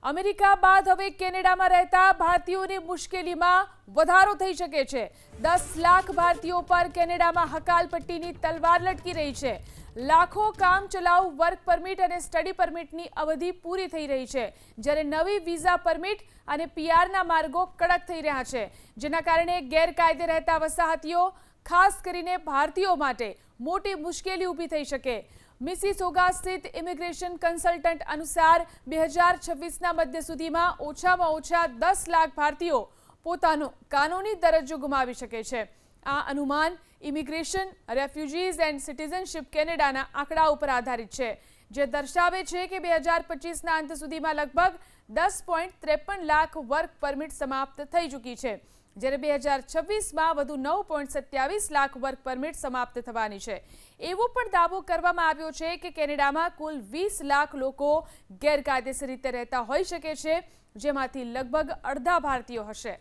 America બાદ હવે કેનેડામાં રહેતા ભારતીયોની મુશ્કેલીમાં વધારો થઈ શકે છે। 10 લાખ ભારતીયો પર કેનેડામાં હકાલપટ્ટીની તલવાર લટકી રહી છે। લાખો કામચલાઉ વર્ક પરમિટ અને સ્ટડી પરમિટની અવધિ પૂરી થઈ રહી છે, જ્યારે નવી વિઝા પરમિટ અને પીઆરના માર્ગો કડક થઈ રહ્યા છે, જેના કારણે ગેરકાયદે રહેતા વસાહતીઓ, ખાસ કરીને ભારતીયો માટે મોટી મુશ્કેલી ઊભી થઈ શકે। મિસિસોગા સ્થિત ઇમિગ્રેશન કન્સલ્ટન્ટ અનુસાર 2026ના મધ્ય સુધીમાં ઓછામાં ઓછા 10 લાખ ભારતીયો પોતાનો કાનૂની દરજ્જો ગુમાવી શકે છે। આ અનુમાન ઇમિગ્રેશન, રેફ્યુજીઝ એન્ડ સિટીઝનશિપ કેનેડાના આંકડા ઉપર આધારિત છે, જે દર્શાવે છે કે 2025ના અંત સુધીમાં લગભગ 10.53 લાખ વર્ક પરમિટ સમાપ્ત થઈ ચૂકી છે, જ્યારે 2026માં વધુ 9.27 લાખ વર્ક પરમિટ સમાપ્ત થવાની છે। એવો પણ દાવો કરવામાં આવ્યો છે કે કેનેડામાં કુલ 20 લાખ લોકો ગેરકાયદેસર રીતે રહેતા હોઈ શકે છે, જેમાંથી લગભગ અડધા ભારતીયો હશે।